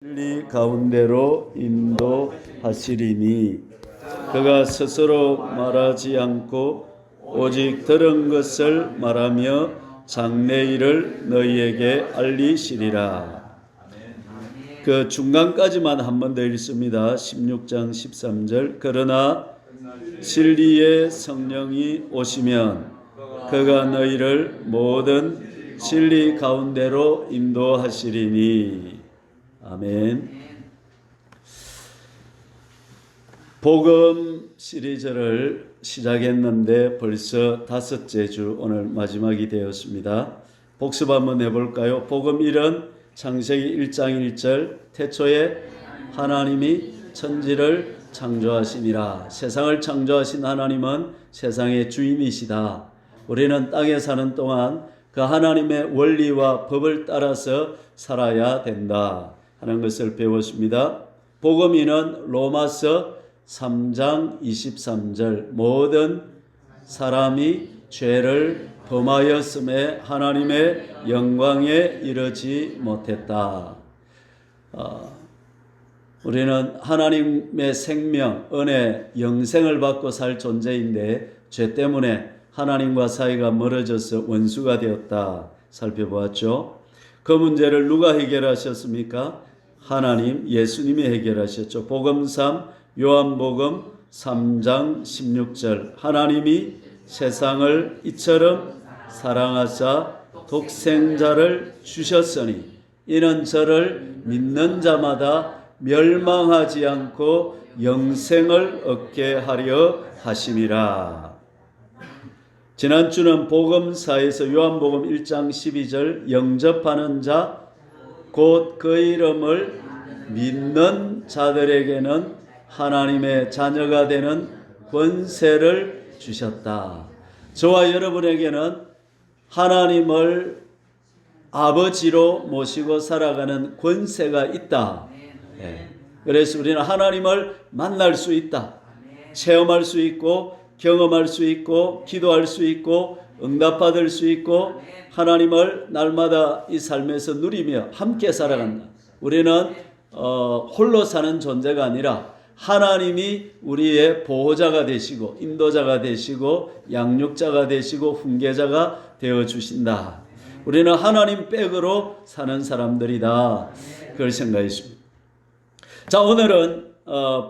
진리 가운데로 인도하시리니 그가 스스로 말하지 않고 오직 들은 것을 말하며 장래일을 너희에게 알리시리라. 그 중간까지만 한 번 더 읽습니다. 16장 13절. 그러나 진리의 성령이 오시면 그가 너희를 모든 진리 가운데로 인도하시리니. 아멘. 복음 시리즈를 시작했는데 벌써 5째 주, 오늘 마지막이 되었습니다. 복습 한번 해볼까요? 복음 1은 창세기 1장 1절 태초에 하나님이 천지를 창조하시니라. 세상을 창조하신 하나님은 세상의 주인이시다. 우리는 땅에 사는 동안 그 하나님의 원리와 법을 따라서 살아야 된다 하는 것을 배웠습니다. 복음 2는 로마서 3장 23절 모든 사람이 죄를 범하였음에 하나님의 영광에 이르지 못했다. 우리는 하나님의 생명, 은혜, 영생을 받고 살 존재인데 죄 때문에 하나님과 사이가 멀어져서 원수가 되었다 살펴보았죠. 그 문제를 누가 해결하셨습니까? 하나님, 예수님이 해결하셨죠. 복음 3, 요한복음 3장 16절 하나님이 세상을 이처럼 사랑하사 독생자를 주셨으니 이는 저를 믿는 자마다 멸망하지 않고 영생을 얻게 하려 하심이라. 지난주는 복음사에서 요한복음 1장 12절 영접하는 자 곧 그 이름을 믿는 자들에게는 하나님의 자녀가 되는 권세를 주셨다. 저와 여러분에게는 하나님을 아버지로 모시고 살아가는 권세가 있다. 그래서 우리는 하나님을 만날 수 있다. 체험할 수 있고 경험할 수 있고 기도할 수 있고 응답받을 수 있고 하나님을 날마다 이 삶에서 누리며 함께 살아간다. 우리는 홀로 사는 존재가 아니라 하나님이 우리의 보호자가 되시고 인도자가 되시고 양육자가 되시고 훈계자가 되어주신다. 우리는 하나님 백으로 사는 사람들이다. 그걸 생각했습니다. 자, 오늘은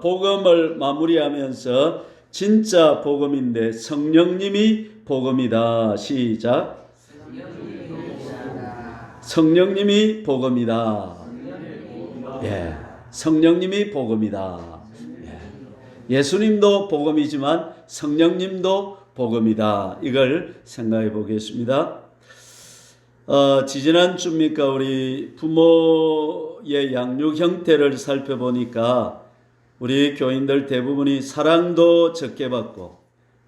복음을 마무리하면서 진짜 복음인데 성령님이 복음이다. 시작. 성령님이 복음이다. 예, 성령님이 복음이다. 예수님도 복음이지만 성령님도 복음이다. 이걸 생각해 보겠습니다. 지지난주입니까? 우리 부모의 양육 형태를 살펴보니까 우리 교인들 대부분이 사랑도 적게 받고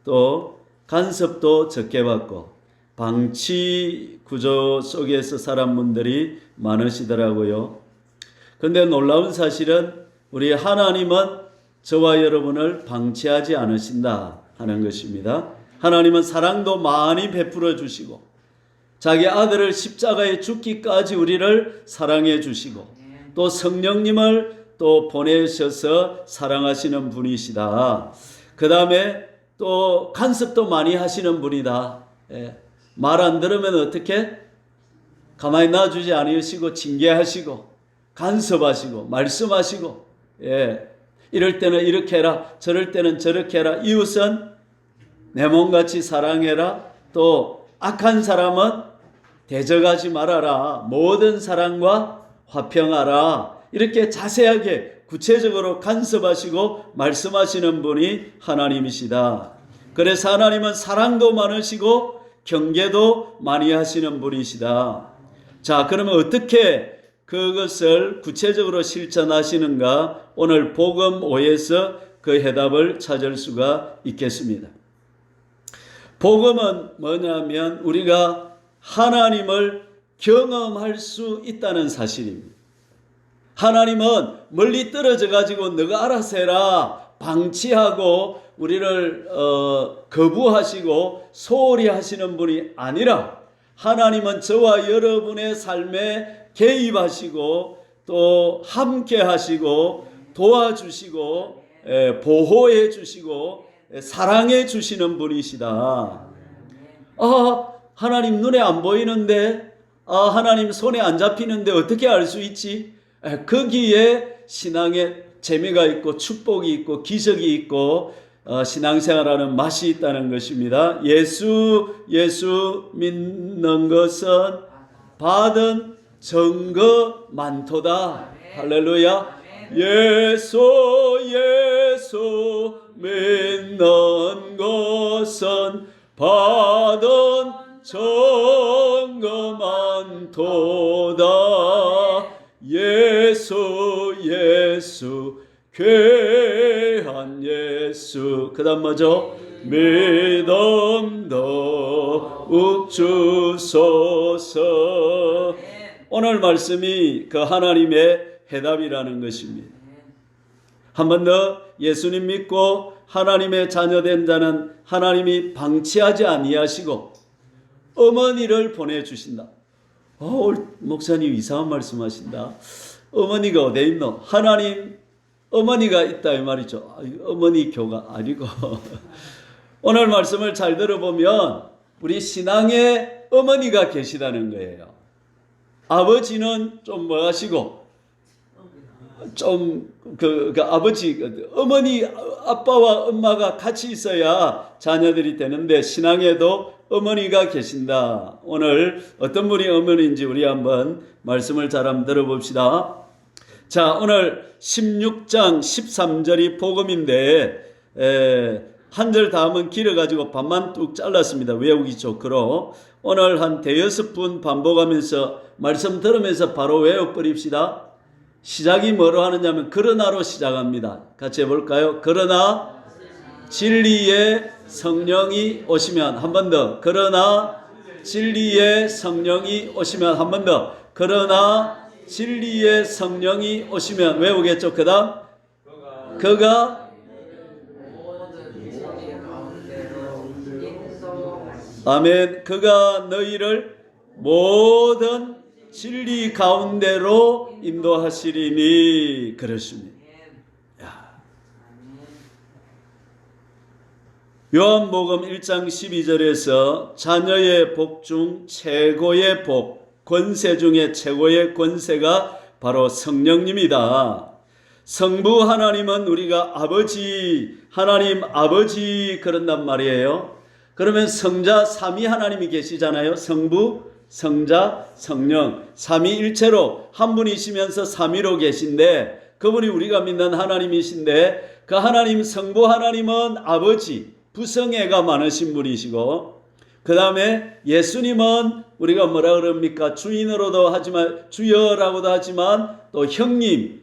또 간섭도 적게 받고 방치 구조 속에서 살은 분들이 많으시더라고요. 그런데 놀라운 사실은 우리 하나님은 저와 여러분을 방치하지 않으신다 하는 것입니다. 하나님은 사랑도 많이 베풀어 주시고 자기 아들을 십자가에 죽기까지 우리를 사랑해 주시고 또 성령님을 또 보내셔서 사랑하시는 분이시다. 그 다음에 또 간섭도 많이 하시는 분이다. 말 안 들으면 어떻게? 가만히 놔주지 않으시고 징계하시고 간섭하시고 말씀하시고 이럴 때는 이렇게 해라 저럴 때는 저렇게 해라. 이웃은 내 몸같이 사랑해라. 또 악한 사람은 대적하지 말아라. 모든 사람과 화평하라. 이렇게 자세하게 구체적으로 간섭하시고 말씀하시는 분이 하나님이시다. 그래서 하나님은 사랑도 많으시고 경계도 많이 하시는 분이시다. 자, 그러면 어떻게 그것을 구체적으로 실천하시는가? 오늘 복음 5에서 그 해답을 찾을 수가 있겠습니다. 복음은 뭐냐면 우리가 하나님을 경험할 수 있다는 사실입니다. 하나님은 멀리 떨어져 가지고 너가 알아서 해라 방치하고 우리를 거부하시고 소홀히 하시는 분이 아니라 하나님은 저와 여러분의 삶에 개입하시고 또 함께 하시고 도와주시고 보호해 주시고 사랑해 주시는 분이시다. 하나님 눈에 안 보이는데, 하나님 손에 안 잡히는데 어떻게 알 수 있지? 거기에 신앙의 재미가 있고 축복이 있고 기적이 있고 신앙생활하는 맛이 있다는 것입니다. 예수 믿는 것은 받은 증거 많도다. 할렐루야. 예수 믿는 것은 받은 증거 많도다. 예수 귀한 예수. 그 다음 뭐죠? 믿음 더욱 주소서. 오늘 말씀이 그 하나님의 해답이라는 것입니다. 한 번 더, 예수님 믿고 하나님의 자녀된 자는 하나님이 방치하지 아니하시고 어머니를 보내주신다. 목사님 이상한 말씀하신다. 어머니가 어디에 있노? 하나님 어머니가 있다 이 말이죠. 어머니 교가 아니고 오늘 말씀을 잘 들어보면 우리 신앙의 어머니가 계시다는 거예요. 아버지는 좀 뭐 하시고 좀 아버지, 어머니, 아빠와 엄마가 같이 있어야 자녀들이 되는데 신앙에도 어머니가 계신다. 오늘 어떤 분이 어머니인지 우리 한번 말씀을 잘 한번 들어봅시다. 자, 오늘 16장 13절이 복음인데 한 절 다음은 길어가지고 반만 뚝 잘랐습니다. 외우기 좋도록. 오늘 한 대여섯 분 반복하면서 말씀 들으면서 바로 외워버립시다. 시작이 뭐로 하느냐면 그러나로 시작합니다. 같이 해볼까요? 그러나 진리의 성령이 오시면. 한 번 더. 그러나 진리의 성령이 오시면. 한 번 더. 그러나 진리의 성령이 오시면. 외우겠죠? 그 다음 그가 아멘. 그가 너희를 모든 진리 가운데로 인도하시리니. 그렇습니다. 요한복음 1장 12절에서 자녀의 복 중 최고의 복, 권세 중에 최고의 권세가 바로 성령님이다. 성부 하나님은 우리가 아버지, 하나님 아버지 그런단 말이에요. 그러면 성자 삼위 하나님이 계시잖아요. 성부, 성자, 성령 삼위일체로 한 분이시면서 삼위로 계신데 그분이 우리가 믿는 하나님이신데 그 하나님 성부 하나님은 아버지, 부성애가 많으신 분이시고 그 다음에 예수님은 우리가 뭐라 그럽니까? 주인으로도 하지만 주여라고도 하지만 또 형님,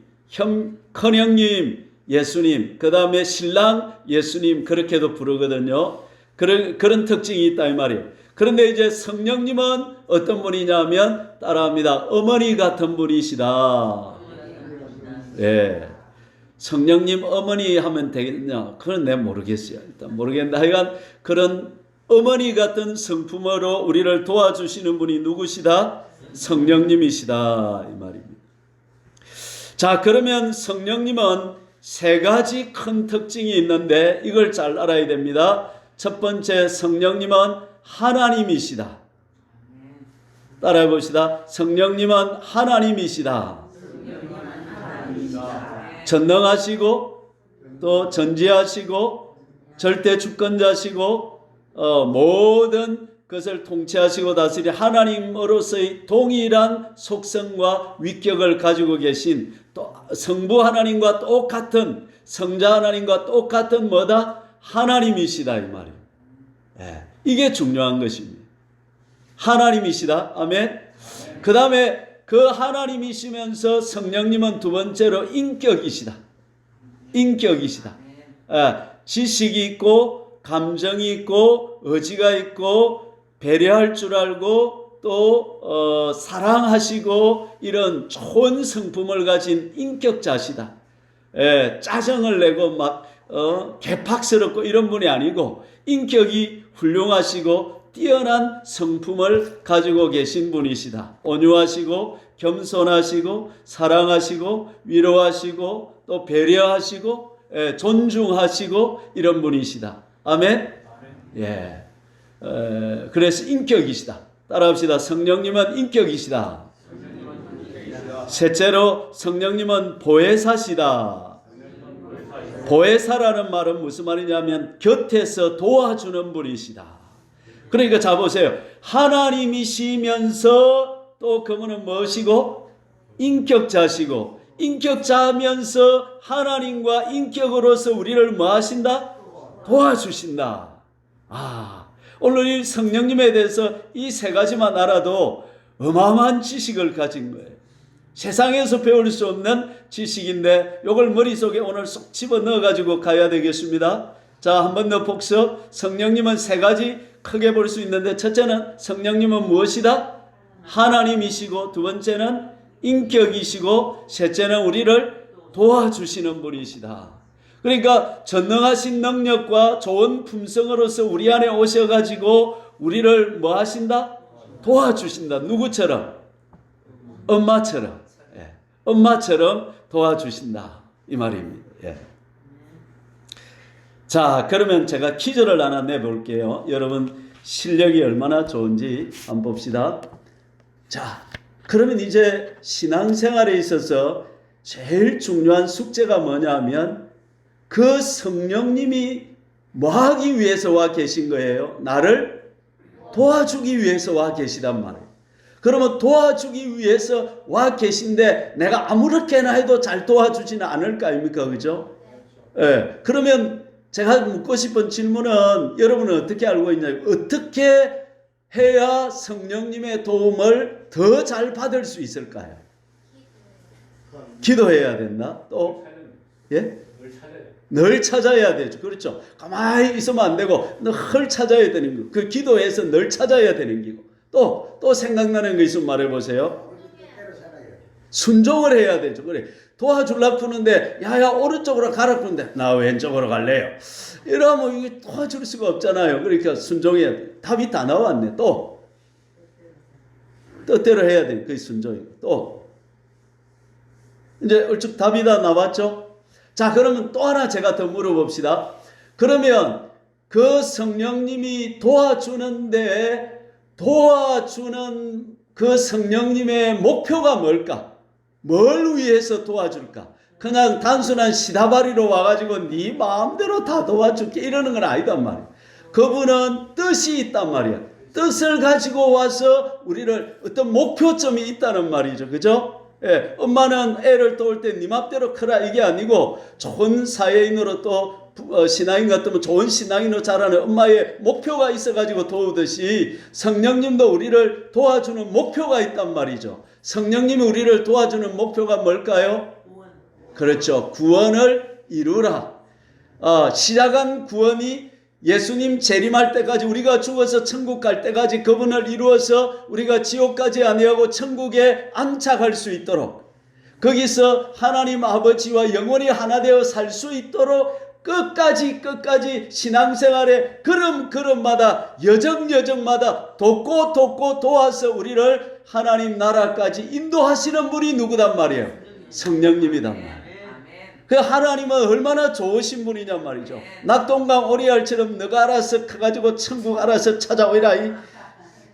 큰형님 예수님, 그 다음에 신랑 예수님 그렇게도 부르거든요. 그런 특징이 있다 이 말이에요. 그런데 이제 성령님은 어떤 분이냐면 따라합니다. 어머니 같은 분이시다. 예. 성령님 어머니 하면 되겠냐? 그건 내가 모르겠어요. 일단 모르겠는데 하여간 그런 어머니 같은 성품으로 우리를 도와주시는 분이 누구시다? 성령님이시다 이 말입니다. 자, 그러면 성령님은 세 가지 큰 특징이 있는데 이걸 잘 알아야 됩니다. 첫 번째, 성령님은 하나님이시다. 따라해 봅시다. 성령님은 하나님이시다. 전능하시고 또 전지하시고 절대 주권자시고 모든 것을 통치하시고 다스리 하나님으로서의 동일한 속성과 위격을 가지고 계신 또 성부 하나님과 똑같은 성자 하나님과 똑같은 뭐다? 하나님이시다 이 말이에요. 예, 이게 중요한 것입니다. 하나님이시다. 아멘. 그 다음에 그 하나님이시면서 성령님은 두 번째로 인격이시다. 인격이시다. 예, 지식이 있고 감정이 있고 의지가 있고 배려할 줄 알고 또 사랑하시고 이런 좋은 성품을 가진 인격자시다. 예, 짜증을 내고 막 개팍스럽고 이런 분이 아니고 인격이 훌륭하시고 뛰어난 성품을 가지고 계신 분이시다. 온유하시고 겸손하시고 사랑하시고 위로하시고 또 배려하시고 존중하시고 이런 분이시다. 아멘. 예. 그래서 인격이시다. 따라합시다. 성령님은 인격이시다. 셋째로 성령님은 보혜사시다. 보혜사라는 말은 무슨 말이냐면 곁에서 도와주는 분이시다. 그러니까 자 보세요. 하나님이시면서 또 그분은 무엇이고? 인격자시고, 인격자면서 하나님과 인격으로서 우리를 뭐 하신다? 도와주신다. 오늘 이 성령님에 대해서 이 세 가지만 알아도 어마어마한 지식을 가진 거예요. 세상에서 배울 수 없는 지식인데 이걸 머릿속에 오늘 쏙 집어넣어 가지고 가야 되겠습니다. 자, 한번 더 복습. 성령님은 세 가지 크게 볼 수 있는데, 첫째는 성령님은 무엇이다? 하나님이시고, 두 번째는 인격이시고, 셋째는 우리를 도와주시는 분이시다. 그러니까 전능하신 능력과 좋은 품성으로서 우리 안에 오셔가지고 우리를 뭐 하신다? 도와주신다. 누구처럼? 엄마처럼. 엄마처럼 도와주신다. 이 말입니다. 자, 그러면 제가 퀴즈를 하나 내볼게요. 여러분 실력이 얼마나 좋은지 한번 봅시다. 자, 그러면 이제 신앙생활에 있어서 제일 중요한 숙제가 뭐냐 하면 그 성령님이 뭐 하기 위해서 와 계신 거예요? 나를 도와주기 위해서 와 계시단 말이에요. 그러면 도와주기 위해서 와 계신데 내가 아무렇게나 해도 잘 도와주지는 않을 거 아닙니까? 그죠? 그러면 제가 묻고 싶은 질문은 여러분은 어떻게 알고 있냐면 어떻게 해야 성령님의 도움을 더 잘 받을 수 있을까요? 기도해야 된다. 또 늘 찾아야 되죠. 그렇죠. 가만히 있으면 안 되고 늘 찾아야 되는 거. 그 기도해서 늘 찾아야 되는 거고. 또 생각나는 거 있으면 말해보세요. 순종을 해야 되죠. 그래. 도와주려고 푸는데 야야 오른쪽으로 가라 푸는데 나 왼쪽으로 갈래요. 이러면 이게 도와줄 수가 없잖아요. 그러니까 순종해야 돼. 답이 다 나왔네. 또 뜻대로 해야 돼. 그게 순종이고. 또 이제 얼추 답이 다 나왔죠. 자, 그러면 또 하나 제가 더 물어봅시다. 그러면 그 성령님이 도와주는데 도와주는 그 성령님의 목표가 뭘까? 뭘 위해서 도와줄까? 그냥 단순한 시다바리로 와가지고 네 마음대로 다 도와줄게 이러는 건 아니단 말이야. 그분은 뜻이 있단 말이야. 뜻을 가지고 와서 우리를 어떤 목표점이 있다는 말이죠. 그죠? 엄마는 애를 도울 때 네 맘대로 크라 이게 아니고 좋은 사회인으로 또 신앙인 같으면 좋은 신앙인으로 자라는 엄마의 목표가 있어가지고 도우듯이 성령님도 우리를 도와주는 목표가 있단 말이죠. 성령님이 우리를 도와주는 목표가 뭘까요? 그렇죠. 구원을 이루라. 시작한 구원이 예수님 재림할 때까지 우리가 죽어서 천국 갈 때까지 그분을 이루어서 우리가 지옥 가지 아니하고 천국에 안착할 수 있도록 거기서 하나님 아버지와 영원히 하나 되어 살 수 있도록 끝까지 신앙생활의 걸음마다 여정마다 돕고 도와서 우리를 하나님 나라까지 인도하시는 분이 누구단 말이에요? 성령님이단 말이에요. 그 하나님은 얼마나 좋으신 분이냔 말이죠. 낙동강 오리알처럼 너가 알아서 커가지고 천국 알아서 찾아오리라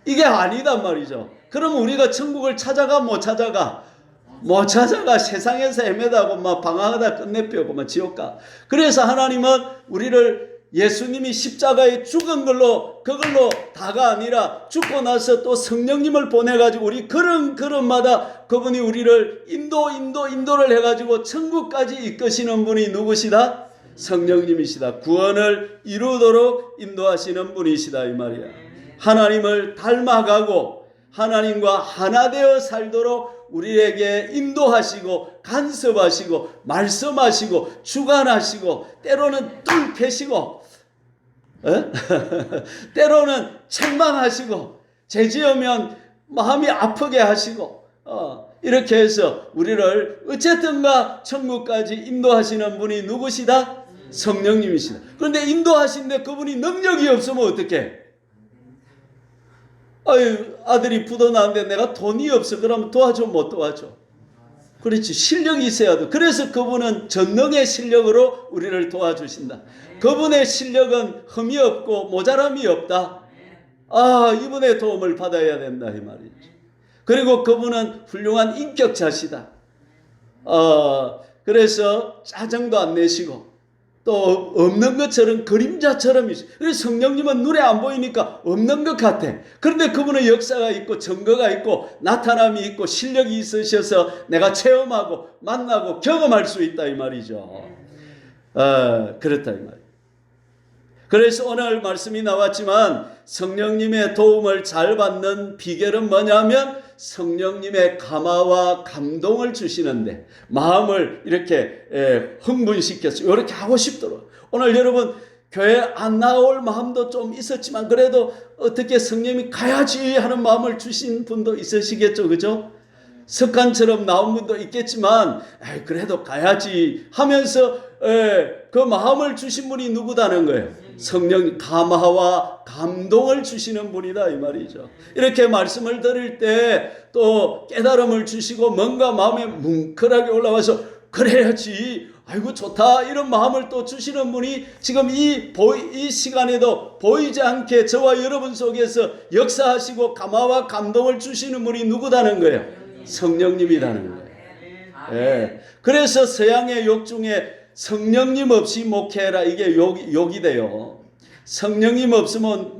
이게 아니단 말이죠. 그럼 우리가 천국을 찾아가 못 찾아가? 못 찾아가. 세상에서 헤매다고 막 방황하다 끝내빼고 막 지옥 가. 그래서 하나님은 우리를 예수님이 십자가에 죽은 걸로 그걸로 다가 아니라 죽고 나서 또 성령님을 보내가지고 우리 걸음마다 그분이 우리를 인도를 해가지고 천국까지 이끄시는 분이 누구시다? 성령님이시다. 구원을 이루도록 인도하시는 분이시다 이 말이야. 하나님을 닮아가고 하나님과 하나 되어 살도록 우리에게 인도하시고 간섭하시고 말씀하시고 주관하시고 때로는 뚫 패시고 때로는 책망하시고 죄지으면 마음이 아프게 하시고 이렇게 해서 우리를 어쨌든가 천국까지 인도하시는 분이 누구시다? 성령님이시다. 그런데 인도하시는데 그분이 능력이 없으면 어떡해? 아유, 아들이 부도 나는데 내가 돈이 없어. 그러면 도와줘, 못 도와줘? 그렇지. 실력이 있어야 돼. 그래서 그분은 전능의 실력으로 우리를 도와주신다. 그분의 실력은 흠이 없고 모자람이 없다. 아, 이분의 도움을 받아야 된다 이 말이죠. 그리고 그분은 훌륭한 인격자시다. 그래서 짜증도 안 내시고 또 없는 것처럼 그림자처럼 있어요. 그래서 성령님은 눈에 안 보이니까 없는 것 같아. 그런데 그분의 역사가 있고 증거가 있고 나타남이 있고 실력이 있으셔서 내가 체험하고 만나고 경험할 수 있다 이 말이죠. 그렇다 이 말이에요. 그래서 오늘 말씀이 나왔지만 성령님의 도움을 잘 받는 비결은 뭐냐면 성령님의 감화와 감동을 주시는데 마음을 이렇게 흥분시켜서 이렇게 하고 싶도록. 오늘 여러분 교회 안 나올 마음도 좀 있었지만 그래도 어떻게 성령님이 가야지 하는 마음을 주신 분도 있으시겠죠, 그죠? 습관처럼 나온 분도 있겠지만 그래도 가야지 하면서 그 마음을 주신 분이 누구다는 거예요? 성령 감화와 감동을 주시는 분이다 이 말이죠. 이렇게 말씀을 들을 때 또 깨달음을 주시고 뭔가 마음에 뭉클하게 올라와서 그래야지 아이고 좋다 이런 마음을 또 주시는 분이 지금 이 시간에도 보이지 않게 저와 여러분 속에서 역사하시고 감화와 감동을 주시는 분이 누구다는 거예요? 성령님이라는 거예요. 예. 그래서 서양의 욕 중에 성령님 없이 목회해라 이게 욕이 돼요. 성령님 없으면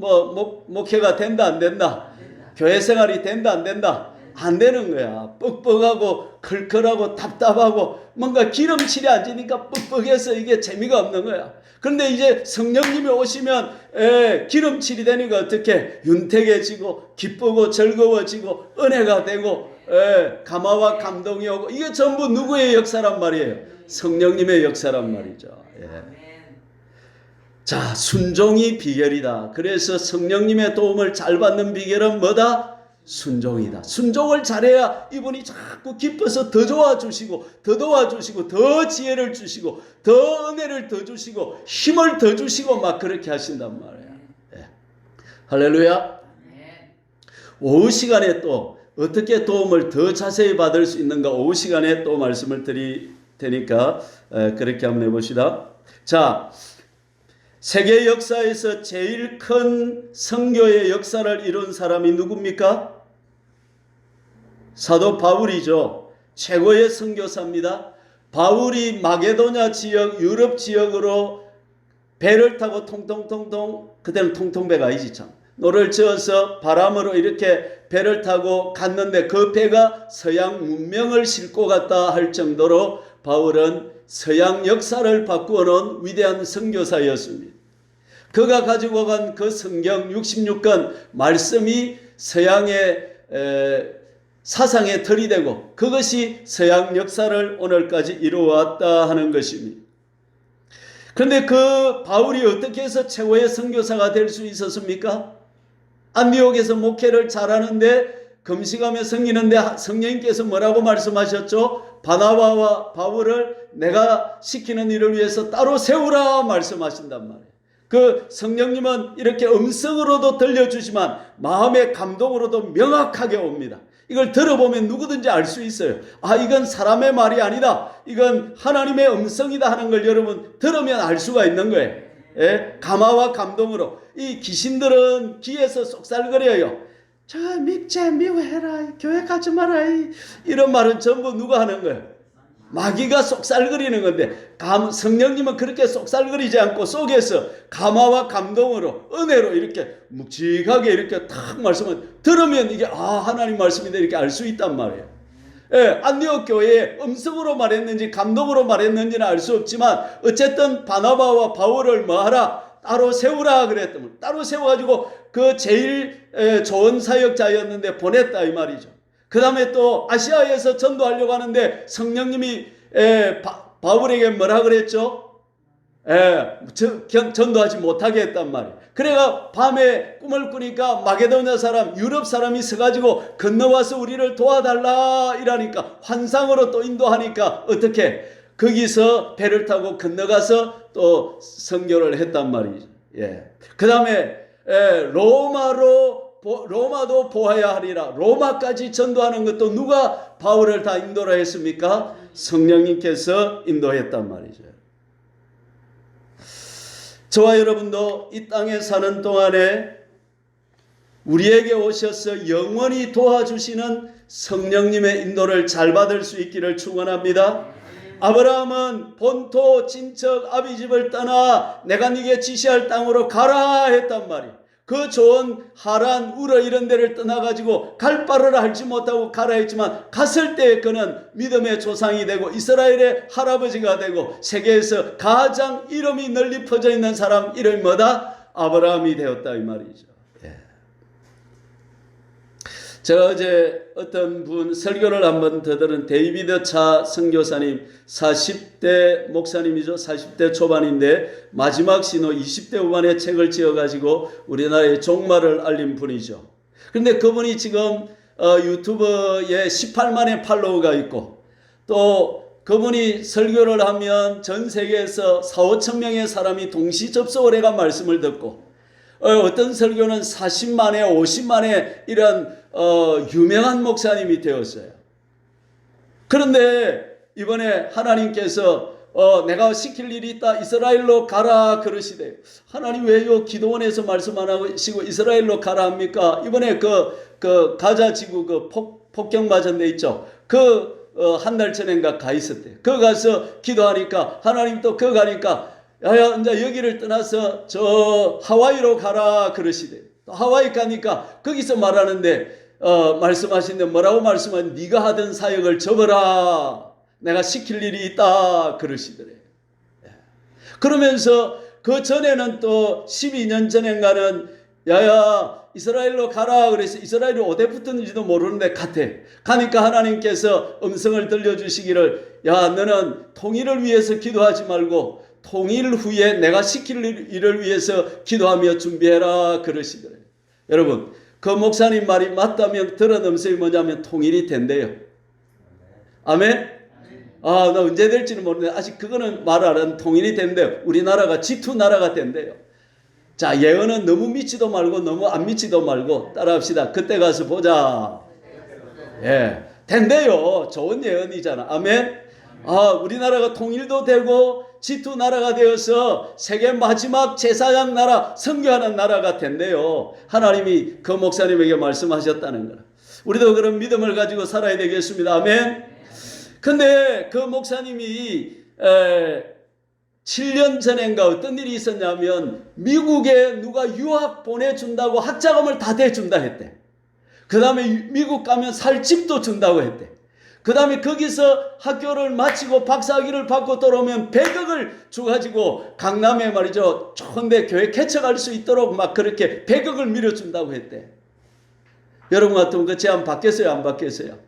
목회가 된다 안 된다? 교회 생활이 된다 안 된다? 안 되는 거야. 뻑뻑하고 클클하고 답답하고 뭔가 기름칠이 안 지니까 뻑뻑해서 이게 재미가 없는 거야. 그런데 이제 성령님이 오시면 기름칠이 되니까 어떻게 윤택해지고 기쁘고 즐거워지고 은혜가 되고 감화와 감동이 오고 이게 전부 누구의 역사란 말이에요? 성령님의 역사란 말이죠. 자, 순종이 비결이다. 그래서 성령님의 도움을 잘 받는 비결은 뭐다? 순종이다. 순종을 잘해야 이분이 자꾸 기뻐서 더 도와주시고 더 지혜를 주시고 더 은혜를 더 주시고 힘을 더 주시고 막 그렇게 하신단 말이에요. 할렐루야. 오후 시간에 또 어떻게 도움을 더 자세히 받을 수 있는가 오후 시간에 또 말씀을 드릴 테니까 그렇게 한번 해봅시다. 자, 세계 역사에서 제일 큰 선교의 역사를 이룬 사람이 누굽니까? 사도 바울이죠. 최고의 선교사입니다. 바울이 마게도냐 지역, 유럽 지역으로 배를 타고 통통통통, 그때는 통통배가 아니지 참. 노를 저어서 바람으로 이렇게 배를 타고 갔는데 그 배가 서양 문명을 싣고 갔다 할 정도로 바울은 서양 역사를 바꾸어 놓은 위대한 선교사였습니다. 그가 가지고 간 그 성경 66권 말씀이 서양의 사상의 틀이 되고 그것이 서양 역사를 오늘까지 이루어왔다 하는 것입니다. 그런데 그 바울이 어떻게 해서 최고의 선교사가 될 수 있었습니까? 안디옥에서 목회를 잘하는데 금식하며 섬기는데 성령님께서 뭐라고 말씀하셨죠? 바나바와 바울을 내가 시키는 일을 위해서 따로 세우라 말씀하신단 말이에요. 그 성령님은 이렇게 음성으로도 들려주지만 마음의 감동으로도 명확하게 옵니다. 이걸 들어보면 누구든지 알 수 있어요. 아, 이건 사람의 말이 아니다. 이건 하나님의 음성이다 하는 걸 여러분 들으면 알 수가 있는 거예요. 감화와 감동으로. 이 귀신들은 귀에서 쏙살거려요. 저 믿자 미워해라 교회 가지 마라 이런 말은 전부 누가 하는 거예요? 마귀가 쏙살거리는 건데 성령님은 그렇게 쏙살거리지 않고 속에서 감화와 감동으로 은혜로 이렇게 묵직하게 이렇게 탁 말씀을 들으면 이게 하나님 말씀인데 이렇게 알 수 있단 말이에요. 안디옥 교회에 음성으로 말했는지 감동으로 말했는지는 알 수 없지만 어쨌든 바나바와 바울을 뭐하라? 따로 세우라 그랬더니 따로 세워가지고 그 제일 좋은 사역자였는데 보냈다 이 말이죠. 그 다음에 또 아시아에서 전도하려고 하는데 성령님이 바울에게 뭐라 그랬죠? 전도하지 못하게 했단 말이에요. 그래가 밤에 꿈을 꾸니까 마게도냐 사람, 유럽 사람이 서가지고 건너와서 우리를 도와달라 이라니까 환상으로 또 인도하니까 어떻게 거기서 배를 타고 건너가서 또 선교를 했단 말이죠. 그 다음에 로마로 로마도 보아야 하리라. 로마까지 전도하는 것도 누가 바울을 다 인도를 했습니까? 성령님께서 인도했단 말이죠. 저와 여러분도 이 땅에 사는 동안에 우리에게 오셔서 영원히 도와주시는 성령님의 인도를 잘 받을 수 있기를 축원합니다. 아브라함은 본토 친척 아비집을 떠나 내가 네게 지시할 땅으로 가라 했단 말이에요. 그 좋은 하란, 우르 이런 데를 떠나가지고 갈 바를 알지 못하고 가라 했지만 갔을 때 그는 믿음의 조상이 되고 이스라엘의 할아버지가 되고 세계에서 가장 이름이 널리 퍼져 있는 사람 이름이 뭐다? 아브라함이 되었다 이 말이죠. 제가 어제 어떤 분 설교를 한번 더 들은 데이비드 차 선교사님 40대 목사님이죠. 40대 초반인데 마지막 신호 20대 후반에 책을 지어가지고 우리나라의 종말을 알린 분이죠. 그런데 그분이 지금 유튜브에 18만의 팔로워가 있고 또 그분이 설교를 하면 전 세계에서 4, 5천 명의 사람이 동시 접속을 해가 말씀을 듣고 어떤 설교는 40만에 50만에 이런 유명한 목사님이 되었어요. 그런데 이번에 하나님께서 내가 시킬 일이 있다. 이스라엘로 가라 그러시대요. 하나님 왜요? 기도원에서 말씀 안 하시고 이스라엘로 가라 합니까? 이번에 그 가자 지구 그 폭격 맞은 데 있죠. 한 달 전인가 가 있었대요. 그 가서 기도하니까 하나님 또 그 가니까 야야 이제 여기를 떠나서 저 하와이로 가라 그러시대요. 하와이 가니까 거기서 말하는데 말씀하시는데 뭐라고 말씀하시는데 네가 하던 사역을 접어라. 내가 시킬 일이 있다 그러시더래요. 그러면서 그 전에는 또 12년 전인가는 야야 이스라엘로 가라 그래서 이스라엘이 어디 붙었는지도 모르는데 가니까 하나님께서 음성을 들려주시기를 야 너는 통일을 위해서 기도하지 말고 통일 후에 내가 시킬 일을 위해서 기도하며 준비해라 그러시더래요. 여러분 그 목사님 말이 맞다면 들은 음성이 뭐냐면 통일이 된대요. 아멘? 나 언제 될지는 모르는데 아직 그거는 말 안 하는 통일이 된대요. 우리나라가 G2 나라가 된대요. 자 예언은 너무 믿지도 말고 너무 안 믿지도 말고 따라합시다. 그때 가서 보자. 된대요. 좋은 예언이잖아. 아멘? 우리나라가 통일도 되고 G2 나라가 되어서 세계 마지막 제사장 나라 선교하는 나라가 된대요. 하나님이 그 목사님에게 말씀하셨다는 거라. 우리도 그런 믿음을 가지고 살아야 되겠습니다. 아멘. 근데 그 목사님이 7년 전인가 어떤 일이 있었냐면 미국에 누가 유학 보내준다고 학자금을 다 대준다 했대. 그 다음에 미국 가면 살 집도 준다고 했대. 그 다음에 거기서 학교를 마치고 박사학위를 받고 돌아오면 100억을 줘가지고 강남에 말이죠. 좋은데 교회 개척할 수 있도록 막 그렇게 100억을 밀어준다고 했대. 여러분 같으면 그 제안 받겠어요? 안 받겠어요?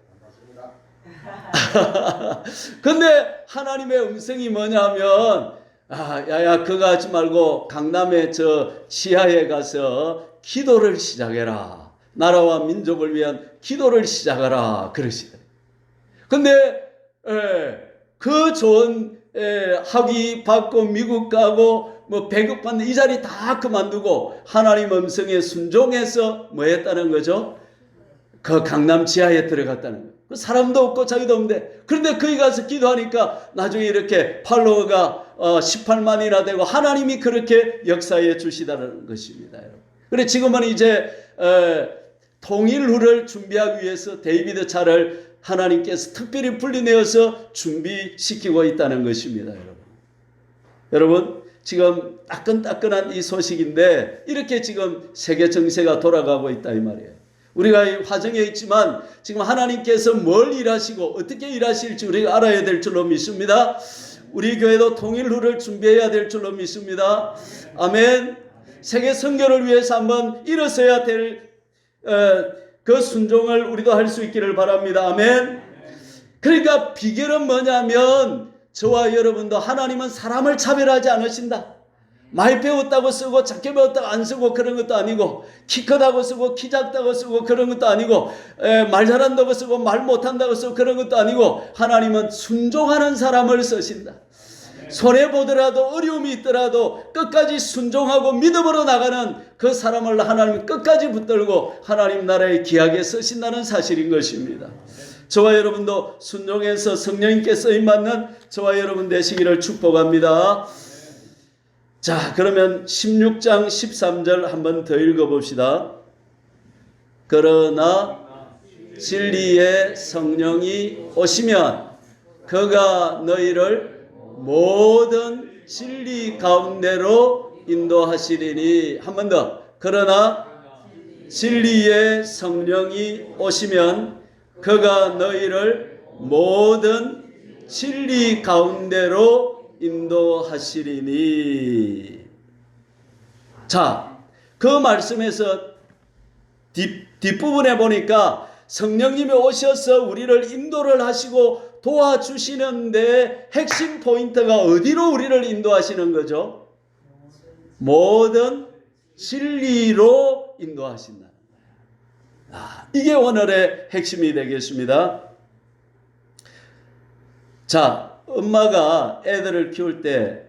근데 하나님의 음성이 뭐냐면 야야 그거 하지 말고 강남에 저 지하에 가서 기도를 시작해라. 나라와 민족을 위한 기도를 시작하라 그러시더래요. 근데 그 좋은 학위 받고 미국 가고 뭐 100억 받는 이 자리 다 그만두고 하나님 음성에 순종해서 뭐 했다는 거죠? 그 강남 지하에 들어갔다는 거예요. 사람도 없고 자기도 없는데 그런데 거기 가서 기도하니까 나중에 이렇게 팔로워가 18만이나 되고 하나님이 그렇게 역사해 주시다는 것입니다. 여러분. 그래 지금은 이제 통일 후를 준비하기 위해서 데이비드 차를 하나님께서 특별히 분리내어서 준비시키고 있다는 것입니다. 여러분 지금 따끈따끈한 이 소식인데 이렇게 지금 세계 정세가 돌아가고 있다 이 말이에요. 우리가 이 화정에 있지만 지금 하나님께서 뭘 일하시고 어떻게 일하실지 우리가 알아야 될 줄로 믿습니다. 우리 교회도 통일 후를 준비해야 될 줄로 믿습니다. 아멘. 세계 선교를 위해서 한번 일어서야 될 그 순종을 우리도 할 수 있기를 바랍니다. 아멘. 그러니까 비결은 뭐냐면 저와 여러분도 하나님은 사람을 차별하지 않으신다. 많이 배웠다고 쓰고 작게 배웠다고 안 쓰고 그런 것도 아니고 키 크다고 쓰고 키 작다고 쓰고 그런 것도 아니고 말 잘한다고 쓰고 말 못한다고 쓰고 그런 것도 아니고 하나님은 순종하는 사람을 쓰신다. 손해보더라도 어려움이 있더라도 끝까지 순종하고 믿음으로 나가는 그 사람을 하나님 끝까지 붙들고 하나님 나라에 귀하게 쓰신다는 사실인 것입니다. 저와 여러분도 순종해서 성령님께 쓰임받는 저와 여러분 되시기를 축복합니다. 자, 그러면 16장 13절 한번 더 읽어봅시다. 그러나 진리의 성령이 오시면 그가 너희를 모든 진리 가운데로 인도하시리니. 한 번 더. 그러나 진리의 성령이 오시면 그가 너희를 모든 진리 가운데로 인도하시리니. 자, 그 말씀에서 뒷부분에 보니까 성령님이 오셔서 우리를 인도를 하시고 도와주시는데 핵심 포인트가 어디로 우리를 인도하시는 거죠? 모든 진리로 인도하신다는 거예요. 이게 오늘의 핵심이 되겠습니다. 자, 엄마가 애들을 키울 때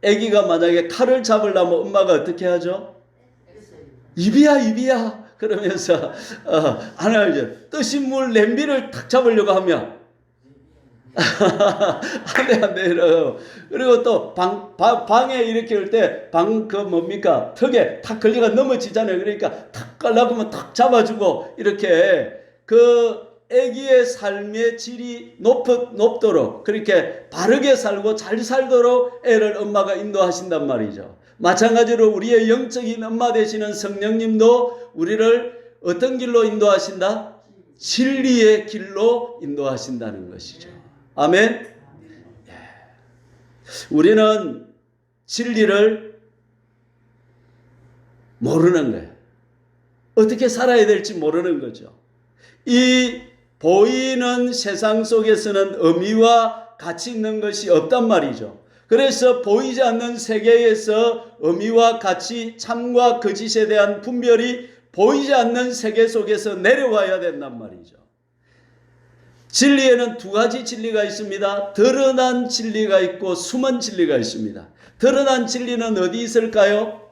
아기가 만약에 칼을 잡으려면 엄마가 어떻게 하죠? 입이야 그러면서 하나 뜨신 물 냄비를 탁 잡으려고 하면 안돼 이래요. 그리고 또 방에 이렇게 올 때 방 그 뭡니까 턱에 탁 걸리가 넘어지잖아요. 그러니까 탁 깔라고 하면 탁 잡아주고 이렇게 그 아기의 삶의 질이 높도록 그렇게 바르게 살고 잘 살도록 애를 엄마가 인도하신단 말이죠. 마찬가지로 우리의 영적인 엄마 되시는 성령님도 우리를 어떤 길로 인도하신다? 진리의 길로 인도하신다는 것이죠. 아멘. 우리는 진리를 모르는 거예요. 어떻게 살아야 될지 모르는 거죠. 이 보이는 세상 속에서는 의미와 가치 있는 것이 없단 말이죠. 그래서 보이지 않는 세계에서 의미와 가치, 참과 거짓에 대한 분별이 보이지 않는 세계 속에서 내려와야 된단 말이죠. 진리에는 두 가지 진리가 있습니다. 드러난 진리가 있고 숨은 진리가 있습니다. 드러난 진리는 어디 있을까요?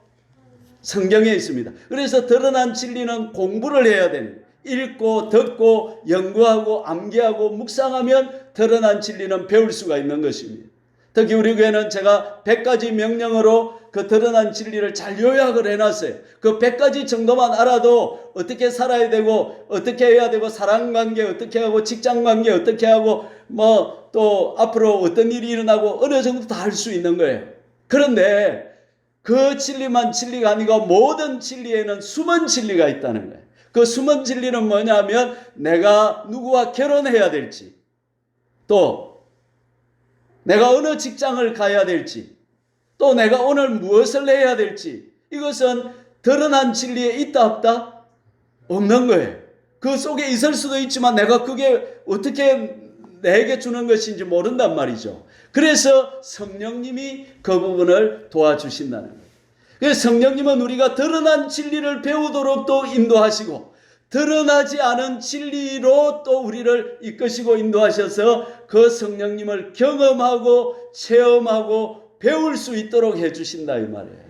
성경에 있습니다. 그래서 드러난 진리는 공부를 해야 되는 거예요. 읽고 듣고 연구하고 암기하고 묵상하면 드러난 진리는 배울 수가 있는 것입니다. 특히 우리 교회는 제가 100가지 명령으로 그 드러난 진리를 잘 요약을 해놨어요. 그 100가지 정도만 알아도 어떻게 살아야 되고 어떻게 해야 되고 사랑관계 어떻게 하고 직장관계 어떻게 하고 뭐 또 앞으로 어떤 일이 일어나고 어느 정도 다 할 수 있는 거예요. 그런데 그 진리만 진리가 아니고 모든 진리에는 숨은 진리가 있다는 거예요. 그 숨은 진리는 뭐냐면 내가 누구와 결혼해야 될지 또 내가 어느 직장을 가야 될지 또 내가 오늘 무엇을 해야 될지 이것은 드러난 진리에 있다 없다? 없는 거예요. 그 속에 있을 수도 있지만 내가 그게 어떻게 내게 주는 것인지 모른단 말이죠. 그래서 성령님이 그 부분을 도와주신다는 거예요. 그래서 성령님은 우리가 드러난 진리를 배우도록 또 인도하시고 드러나지 않은 진리로 또 우리를 이끄시고 인도하셔서 그 성령님을 경험하고 체험하고 배울 수 있도록 해주신다 이 말이에요.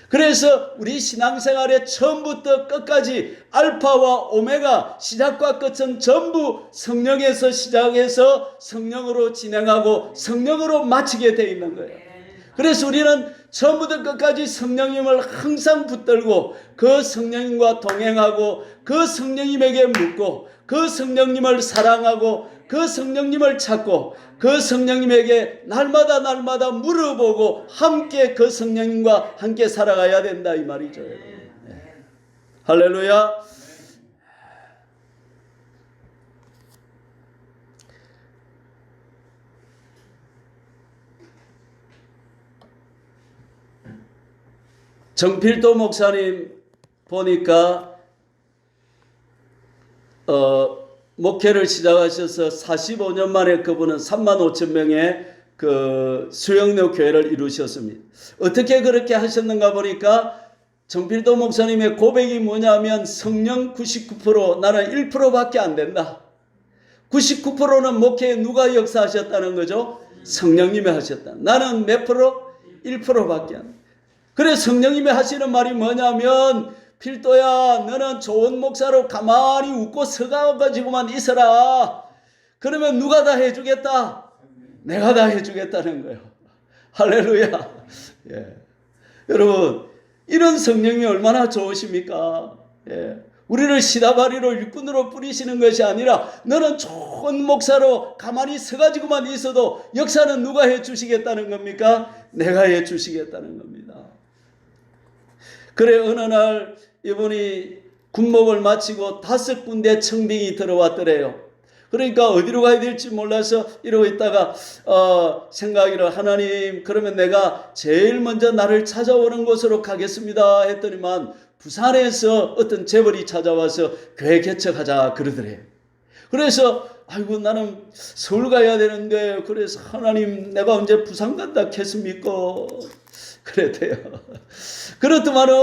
그래서 우리 신앙생활의 처음부터 끝까지 알파와 오메가 시작과 끝은 전부 성령에서 시작해서 성령으로 진행하고 성령으로 마치게 되어 있는 거예요. 그래서 우리는 처음부터 끝까지 성령님을 항상 붙들고 그 성령님과 동행하고 그 성령님에게 묻고 그 성령님을 사랑하고 그 성령님을 찾고 그 성령님에게 날마다 물어보고 함께 그 성령님과 함께 살아가야 된다 이 말이죠. 네. 할렐루야. 정필도 목사님 보니까 목회를 시작하셔서 45년 만에 그분은 35,000명의 그 수영로 교회를 이루셨습니다. 어떻게 그렇게 하셨는가 보니까 정필도 목사님의 고백이 뭐냐면 성령 99% 나는 1%밖에 안 된다. 99%는 목회에 누가 역사하셨다는 거죠? 성령님이 하셨다. 나는 몇 프로? 1%밖에 안 돼. 그래 성령님이 하시는 말이 뭐냐면 필도야 너는 좋은 목사로 가만히 웃고 서가지고만 있어라. 그러면 누가 다 해주겠다? 내가 다 해주겠다는 거예요. 할렐루야. 예. 여러분 이런 성령이 얼마나 좋으십니까? 예. 우리를 시다바리로 일꾼으로 뿌리시는 것이 아니라 너는 좋은 목사로 가만히 서가지고만 있어도 역사는 누가 해주시겠다는 겁니까? 내가 해주시겠다는 겁니다. 그래 어느 날 이분이 군목을 마치고 5군데 청빙이 들어왔더래요. 그러니까 어디로 가야 될지 몰라서 이러고 있다가 생각이를 하나님 그러면 내가 제일 먼저 나를 찾아오는 곳으로 가겠습니다 했더니만 부산에서 어떤 재벌이 찾아와서 교회 개척하자 그러더래요. 그래서 아이고 나는 서울 가야 되는데 그래서 하나님 내가 언제 부산 간다 했습니까? 그랬대요. 그렇더만은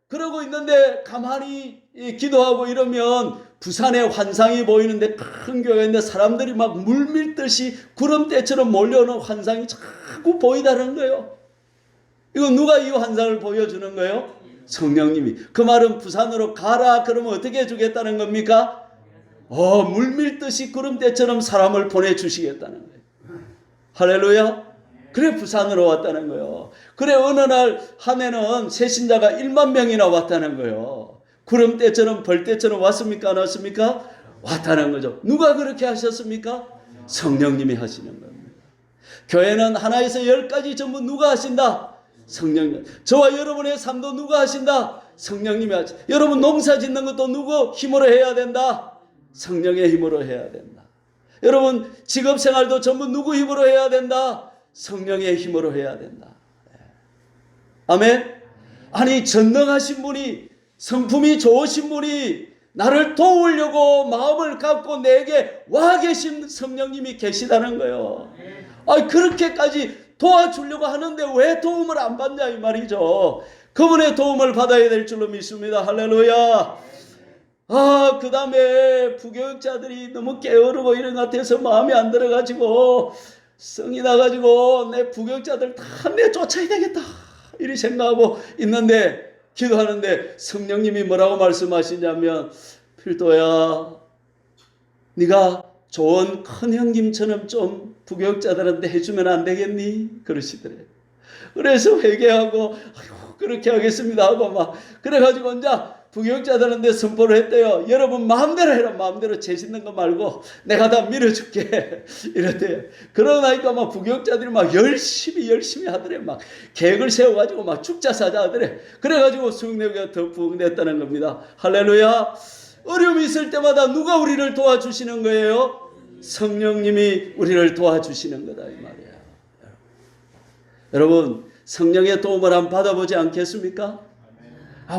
그러고 있는데 가만히 기도하고 이러면 부산에 환상이 보이는데 큰 교회인데 사람들이 막 물밀듯이 구름대처럼 몰려오는 환상이 자꾸 보이다는 거예요. 이거 누가 이 환상을 보여주는 거예요? 성령님이. 그 말은 부산으로 가라 그러면 어떻게 해주겠다는 겁니까? 물밀듯이 구름대처럼 사람을 보내주시겠다는 거예요. 할렐루야. 그래 부산으로 왔다는 거예요. 그래 어느 날 한 해는 새신자가 1만 명이나 왔다는 거예요. 구름대처럼 벌떼처럼 왔습니까? 안 왔습니까? 왔다는 거죠. 누가 그렇게 하셨습니까? 성령님이 하시는 겁니다. 교회는 하나에서 10까지 전부 누가 하신다? 성령님. 저와 여러분의 삶도 누가 하신다? 성령님이 하신다. 여러분 농사 짓는 것도 누구 힘으로 해야 된다? 성령의 힘으로 해야 된다. 여러분 직업생활도 전부 누구 힘으로 해야 된다? 성령의 힘으로 해야 된다. 아멘. 아니 전능하신 분이 성품이 좋으신 분이 나를 도우려고 마음을 갖고 내게 와 계신 성령님이 계시다는 거예요. 그렇게까지 도와주려고 하는데 왜 도움을 안 받냐 이 말이죠. 그분의 도움을 받아야 될 줄로 믿습니다. 할렐루야. 그 다음에 부교육자들이 너무 게으르고 이런 것 같아서 마음에 안 들어가지고 성이 나가지고 내 부교육자들 다 내쫓아야 되겠다 이리 생각하고 있는데 기도하는데 성령님이 뭐라고 말씀하시냐면 필도야 네가 좋은 큰 형님처럼 좀 부교육자들한테 해주면 안 되겠니? 그러시더래. 그래서 회개하고 그렇게 하겠습니다 하고 막 그래가지고 이제 부교육자들한테 선포를 했대요. 여러분 마음대로 해라. 마음대로 재짓는 거 말고 내가 다 밀어줄게. 이랬대요. 그러고 나니까 막 부교육자들이 막 열심히 하더래. 막 계획을 세워가지고 막 죽자사자 하더래. 그래가지고 수용내가 더 부흥됐다는 겁니다. 할렐루야. 어려움이 있을 때마다 누가 우리를 도와주시는 거예요? 성령님이 우리를 도와주시는 거다 이 말이에요. 여러분 성령의 도움을 한번 받아보지 않겠습니까?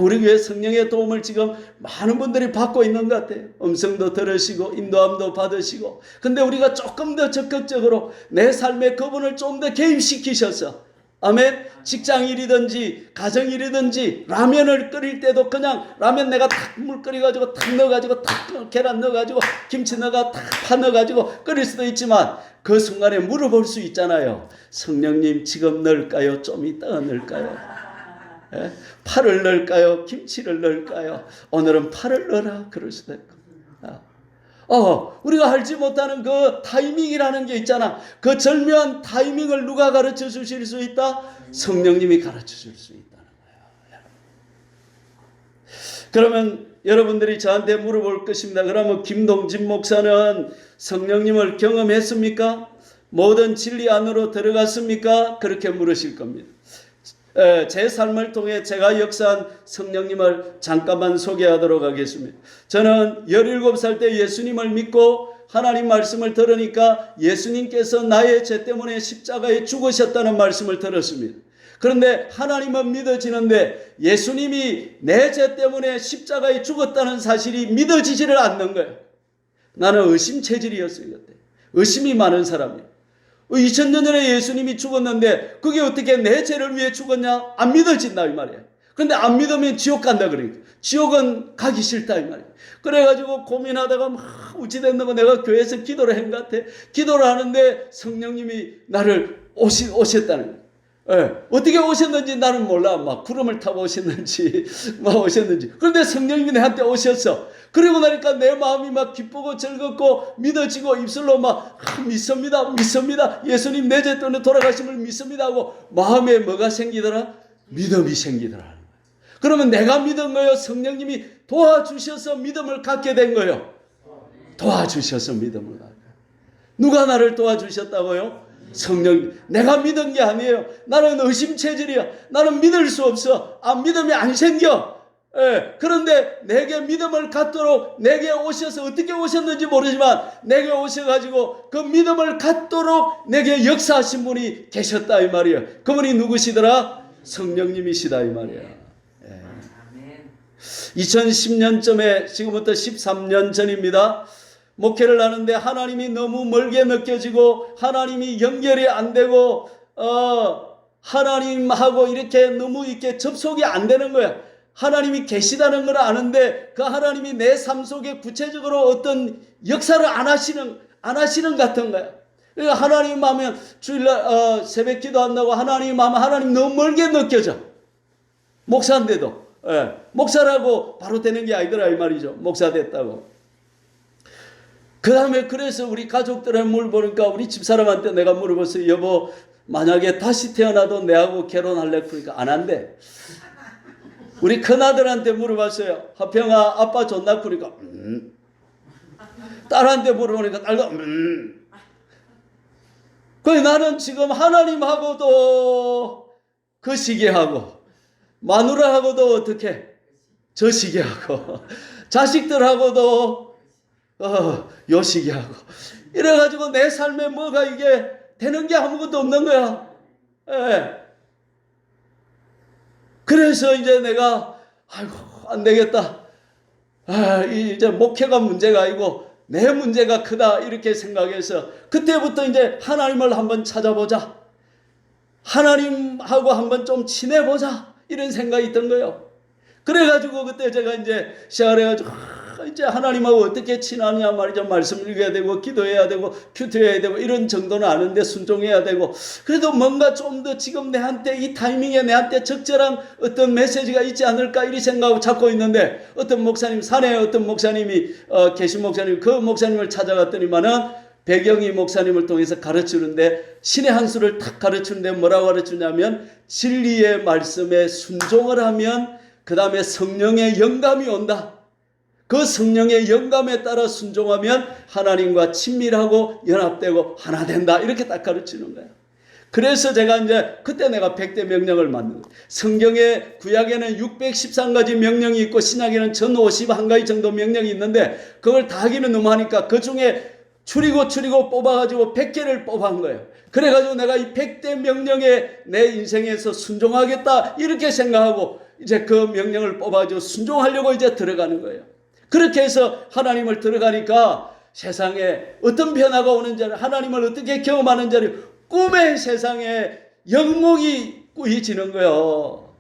우리 교회 성령의 도움을 지금 많은 분들이 받고 있는 것 같아요. 음성도 들으시고 인도함도 받으시고. 근데 우리가 조금 더 적극적으로 내 삶에 그분을 좀 더 개입시키셔서 아멘. 직장일이든지 가정일이든지 라면을 끓일 때도 그냥 라면 내가 탁 물 끓여가지고 탁 넣어가지고 탁 계란 넣어가지고 김치 넣어가 탁 파 넣어가지고 끓일 수도 있지만 그 순간에 물어볼 수 있잖아요. 성령님 지금 넣을까요? 좀 이따가 넣을까요? 파를 넣을까요? 김치를 넣을까요? 오늘은 파를 넣어라. 그럴 수도 있고. 우리가 알지 못하는 그 타이밍이라는 게 있잖아. 그 절묘한 타이밍을 누가 가르쳐 주실 수 있다? 성령님이 가르쳐 줄 수 있다는 거예요. 그러면 여러분들이 저한테 물어볼 것입니다. 그러면 김동진 목사는 성령님을 경험했습니까? 모든 진리 안으로 들어갔습니까? 그렇게 물으실 겁니다. 제 삶을 통해 제가 역사한 성령님을 잠깐만 소개하도록 하겠습니다. 저는 17살 때 예수님을 믿고 하나님 말씀을 들으니까 예수님께서 나의 죄 때문에 십자가에 죽으셨다는 말씀을 들었습니다. 그런데 하나님은 믿어지는데 예수님이 내 죄 때문에 십자가에 죽었다는 사실이 믿어지지를 않는 거예요. 나는 의심 체질이었어요. 그때. 의심이 많은 사람이에요. 2000년 전에 예수님이 죽었는데 그게 어떻게 내 죄를 위해 죽었냐? 안 믿어진다 이 말이에요. 근데 안 믿으면 지옥 간다 그러니까. 지옥은 가기 싫다 이 말이에요. 그래가지고 고민하다가 막 어찌됐는가 내가 교회에서 기도를 한 것 같아. 기도를 하는데 성령님이 나를 오셨다는 거예요. 예, 어떻게 오셨는지 나는 몰라. 막 구름을 타고 오셨는지 막 오셨는지. 그런데 성령님이 내한테 오셨어. 그리고 나니까 내 마음이 막 기쁘고 즐겁고 믿어지고 입술로 막 믿습니다. 믿습니다. 예수님 내 죄 때문에 돌아가심을 믿습니다 하고 마음에 뭐가 생기더라? 믿음이 생기더라. 그러면 내가 믿은 거예요? 성령님이 도와주셔서 믿음을 갖게 된 거예요? 도와주셔서 믿음을 갖게. 누가 나를 도와주셨다고요? 성령. 내가 믿은 게 아니에요. 나는 의심체질이야. 나는 믿을 수 없어. 믿음이 안 생겨. 예, 그런데 내게 믿음을 갖도록 내게 오셔서 어떻게 오셨는지 모르지만 내게 오셔가지고 그 믿음을 갖도록 내게 역사하신 분이 계셨다 이 말이에요. 그분이 누구시더라? 성령님이시다 이 말이에요. 2010년쯤에 지금부터 13년 전입니다. 목회를 하는데 하나님이 너무 멀게 느껴지고 하나님이 연결이 안 되고 하나님하고 이렇게 너무 이렇게 접속이 안 되는 거야. 하나님이 계시다는 걸 아는데 그 하나님이 내 삶 속에 구체적으로 어떤 역사를 안 하시는 같은 거야. 그러니까 하나님 하면 주일날 새벽 기도한다고 하나님 하면 하나님 너무 멀게 느껴져. 목사인데도. 예, 목사라고 바로 되는 게 아니더라 이 말이죠. 목사 됐다고. 그 다음에 그래서 우리 가족들의 물어보니까 우리 집사람한테 내가 물어봤어요. 여보 만약에 다시 태어나도 내하고 결혼할래? 그러니까 안 한대. 우리 큰아들한테 물어봤어요. 하평아 아빠 좋나? 그러니까 딸한테 물어보니까 딸도 그래 나는 지금 하나님하고도 그 시기하고 마누라하고도 어떻게 저 시기하고 자식들하고도 요 시기하고 이래가지고 내 삶에 뭐가 이게 되는 게 아무것도 없는 거야. 예. 그래서 이제 내가 아이고 안 되겠다. 이제 목회가 문제가 아니고 내 문제가 크다 이렇게 생각해서 그때부터 이제 하나님을 한번 찾아보자. 하나님하고 한번 좀 친해보자. 이런 생각이 있던 거예요. 그래가지고 그때 제가 이제 시작을 해가지고 이제 하나님하고 어떻게 친하냐 말이죠. 말씀 읽어야 되고 기도해야 되고 큐트해야 되고 이런 정도는 아는데 순종해야 되고 그래도 뭔가 좀 더 지금 내한테 이 타이밍에 내한테 적절한 어떤 메시지가 있지 않을까 이리 생각하고 찾고 있는데 어떤 목사님 산에 어떤 목사님이 계신 목사님 그 목사님을 찾아갔더니만은 배경이 목사님을 통해서 가르치는데 신의 한 수를 탁 가르치는데 뭐라고 가르치냐면 진리의 말씀에 순종을 하면 그 다음에 성령의 영감이 온다. 그 성령의 영감에 따라 순종하면 하나님과 친밀하고 연합되고 하나 된다. 이렇게 딱 가르치는 거예요. 그래서 제가 이제 그때 내가 100대 명령을 만든 거예요. 성경의 구약에는 613가지 명령이 있고 신약에는 1051가지 정도 명령이 있는데 그걸 다 하기는 너무 하니까 그 중에 추리고 뽑아가지고 100개를 뽑아한 거예요. 그래가지고 내가 이 100대 명령에 내 인생에서 순종하겠다 이렇게 생각하고 이제 그 명령을 뽑아가지고 순종하려고 이제 들어가는 거예요. 그렇게 해서 하나님을 들어가니까 세상에 어떤 변화가 오는지 하나님을 어떻게 경험하는지 꿈의 세상에 영몽이 꾸이지는 거예요.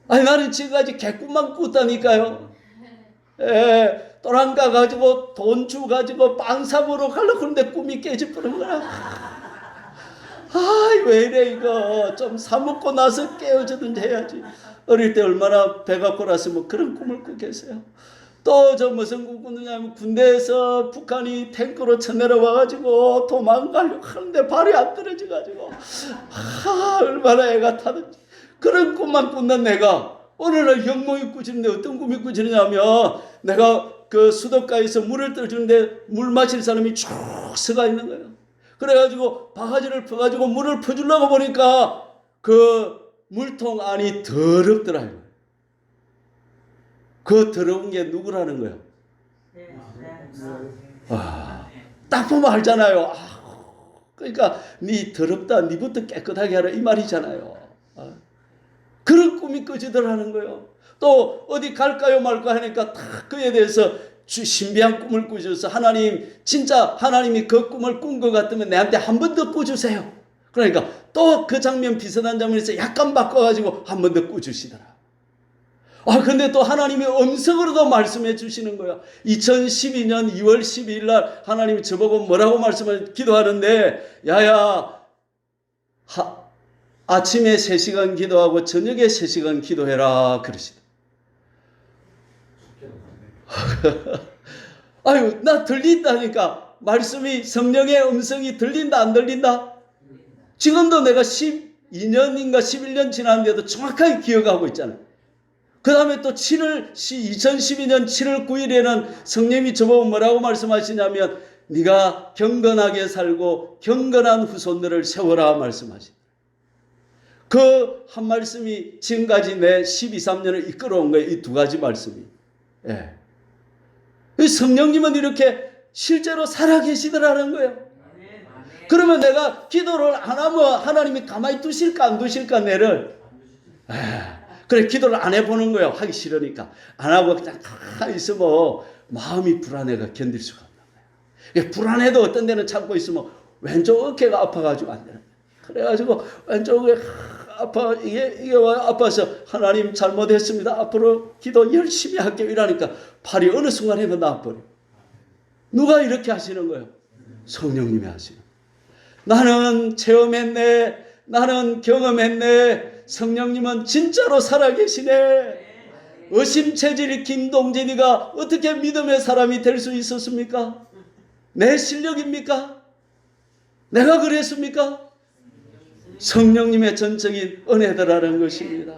아니 나는 지금까지 개꿈만 꿨다니까요. 또랑가 가지고 돈 주 가지고 빵 사먹으러 가려고 그러는데 꿈이 깨져버린 거야. 왜 이래 이거 좀 사먹고 나서 깨어지든지 해야지. 어릴 때 얼마나 배가 고랐으면 그런 꿈을 꾸겠어요. 또 저 무슨 꿈 꾸느냐면 군대에서 북한이 탱크로 쳐내려와가지고 도망가려고 하는데 발이 안 떨어져가지고 얼마나 애가 타든지 그런 꿈만 꾼단 내가 오늘날 영몽이 꾸지는데 어떤 꿈이 꾸지느냐면 내가 그 수도가에서 물을 떠주는데 물 마실 사람이 쭉 서가 있는 거예요. 그래가지고 바가지를 펴가지고 물을 퍼주려고 보니까 그 물통 안이 더럽더라고요. 그 더러운 게 누구라는 거예요? 딱 보면 알잖아요. 그러니까 네 더럽다, 네부터 깨끗하게 하라 이 말이잖아요. 그런 꿈이 꿔지더라는 거예요. 또 어디 갈까요 말까 하니까 딱 그에 대해서 신비한 꿈을 꾸셔서 하나님 진짜 하나님이 그 꿈을 꾼 것 같으면 내한테 한 번 더 꾸주세요. 그러니까 또 그 장면 비슷한 장면에서 약간 바꿔가지고 한 번 더 꾸주시더라. 근데 또 하나님이 음성으로도 말씀해 주시는 거야. 2012년 2월 12일 날 하나님이 저보고 뭐라고 말씀을 기도하는데, 야야, 아침에 3시간 기도하고 저녁에 3시간 기도해라 그러시다. 아유, 나 들린다니까. 말씀이, 성령의 음성이 들린다 안 들린다? 지금도 내가 12년인가 11년 지났는데도 정확하게 기억하고 있잖아요. 그 다음에 또 2012년 7월 9일에는 성령님이 저보고 뭐라고 말씀하시냐면, 네가 경건하게 살고 경건한 후손들을 세워라 말씀하시다. 그 한 말씀이 지금까지 내 12, 13년을 이끌어온 거예요. 이 두 가지 말씀이. 예. 성령님은 이렇게 실제로 살아계시더라는 거예요. 그러면 내가 기도를 안 하면 하나님이 가만히 두실까 안 두실까 내를. 그래, 기도를 안 해보는 거예요. 하기 싫으니까. 안 하고 그냥 가만히 있으면 마음이 불안해가 견딜 수가 없는 거예요. 불안해도 어떤 데는 참고 있으면 왼쪽 어깨가 아파가지고 안 되는 거예요. 그래가지고 왼쪽에 이게 아파서 하나님 잘못했습니다. 앞으로 기도 열심히 할게요. 이러니까 팔이 어느 순간에 나아버려. 누가 이렇게 하시는 거예요? 성령님이 하시는 거예요. 나는 체험했네. 나는 경험했네. 성령님은 진짜로 살아계시네. 의심체질 김동진이가 어떻게 믿음의 사람이 될 수 있었습니까? 내 실력입니까? 내가 그랬습니까? 성령님의 전적인 은혜더라는 것입니다.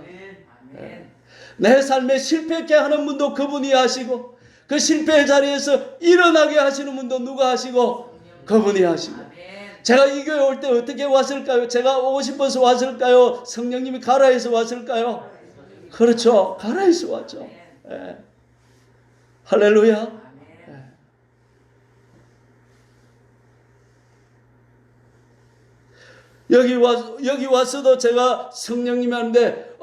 내 삶에 실패케 하는 분도 그분이 하시고, 그 실패의 자리에서 일어나게 하시는 분도 누가 하시고? 그분이 하시고. 제가 이 교회 올 때 어떻게 왔을까요? 제가 오고 싶어서 왔을까요? 성령님이 가라 해서 왔을까요? 그렇죠. 가라 해서 왔죠. 예. 할렐루야. 여기 와서도 제가 성령님이 하는데,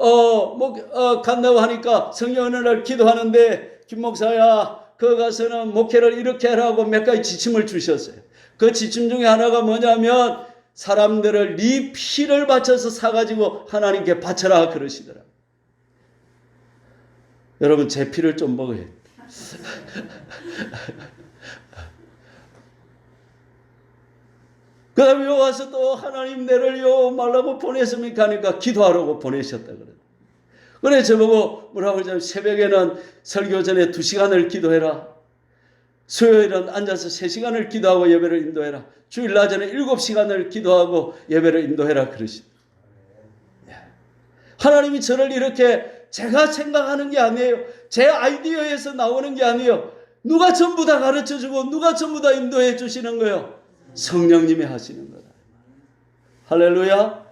간다고 하니까 성령 어느 날 기도하는데, 김 목사야, 그 가서는 목회를 이렇게 하라고 몇 가지 지침을 주셨어요. 그 지침 중에 하나가 뭐냐면, 사람들을 네 피를 바쳐서 사가지고 하나님께 바쳐라 그러시더라. 여러분, 제 피를 좀 먹어야 돼. 그 다음에 여기 와서 또 하나님 내를 요 말라고 보냈습니까 하니까 기도하라고 보내셨다 그래요. 그래 저보고 뭐라고 하냐면, 새벽에는 설교 전에 2시간을 기도해라. 수요일은 앉아서 3시간을 기도하고 예배를 인도해라. 주일 낮에는 7시간을 기도하고 예배를 인도해라 그러시다. 하나님이 저를 이렇게 제가 생각하는 게 아니에요. 제 아이디어에서 나오는 게 아니에요. 누가 전부 다 가르쳐주고 누가 전부 다 인도해 주시는 거예요? 성령님이 하시는 거다. 할렐루야.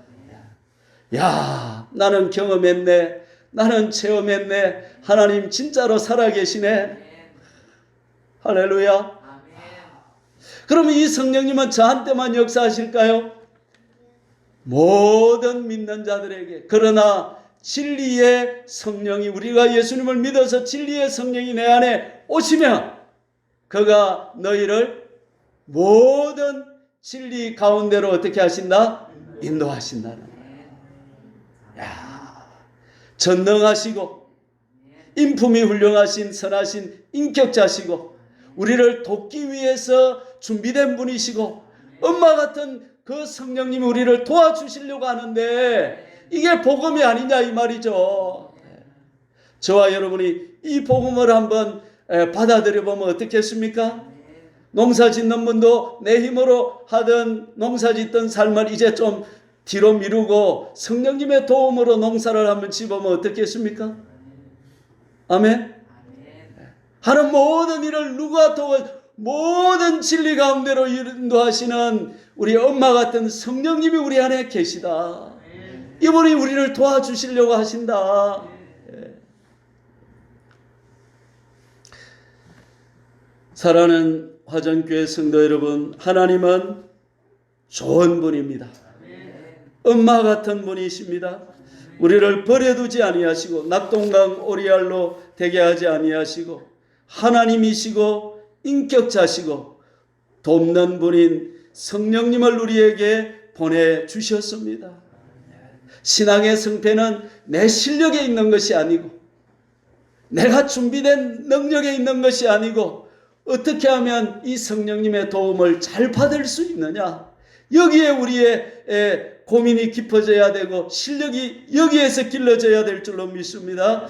야, 나는 경험했네. 나는 체험했네. 하나님 진짜로 살아계시네. 할렐루야. 그러면 이 성령님은 저한테만 역사하실까요? 모든 믿는 자들에게. 그러나 진리의 성령이, 우리가 예수님을 믿어서 진리의 성령이 내 안에 오시면 그가 너희를 모든 진리 가운데로 어떻게 하신다? 인도하신다는 거예요. 야, 전능하시고 인품이 훌륭하신 선하신 인격자시고 우리를 돕기 위해서 준비된 분이시고 엄마 같은 그 성령님이 우리를 도와주시려고 하는데 이게 복음이 아니냐 이 말이죠. 저와 여러분이 이 복음을 한번 받아들여 보면 어떻겠습니까? 농사 짓는 분도 내 힘으로 하던 농사 짓던 삶을 이제 좀 뒤로 미루고 성령님의 도움으로 농사를 한번 지보면 어떻겠습니까? 아멘. 하는 모든 일을 누가 모든 진리 가운데로 인도하시는 우리 엄마 같은 성령님이 우리 안에 계시다. 이분이 우리를 도와주시려고 하신다. 사랑하는 화전교회 성도 여러분, 하나님은 좋은 분입니다. 엄마 같은 분이십니다. 우리를 버려두지 아니하시고 낙동강 오리알로 되게 하지 아니하시고 하나님이시고 인격자시고 돕는 분인 성령님을 우리에게 보내주셨습니다. 신앙의 승패는 내 실력에 있는 것이 아니고 내가 준비된 능력에 있는 것이 아니고 어떻게 하면 이 성령님의 도움을 잘 받을 수 있느냐, 여기에 우리의 고민이 깊어져야 되고 실력이 여기에서 길러져야 될 줄로 믿습니다.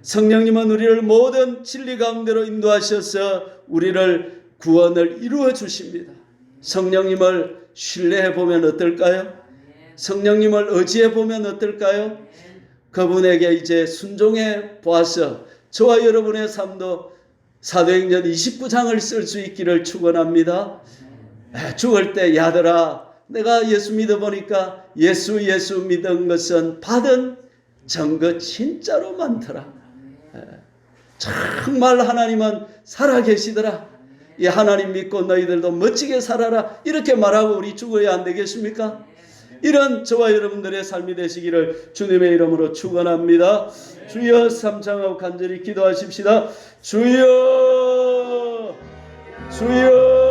성령님은 우리를 모든 진리 가운데로 인도하셔서 우리를 구원을 이루어 주십니다. 성령님을 신뢰해 보면 어떨까요? 성령님을 의지해 보면 어떨까요? 그분에게 이제 순종해 보아서 저와 여러분의 삶도 사도행전 29장을 쓸 수 있기를 축원합니다. 죽을 때 야들아, 내가 예수 믿어보니까 예수 믿은 것은 받은 증거 진짜로 많더라. 정말 하나님은 살아계시더라. 이 하나님 믿고 너희들도 멋지게 살아라, 이렇게 말하고 우리 죽어야 안 되겠습니까? 이런 저와 여러분들의 삶이 되시기를 주님의 이름으로 축원합니다. 주여, 삼창하고 간절히 기도하십시다. 주여, 주여.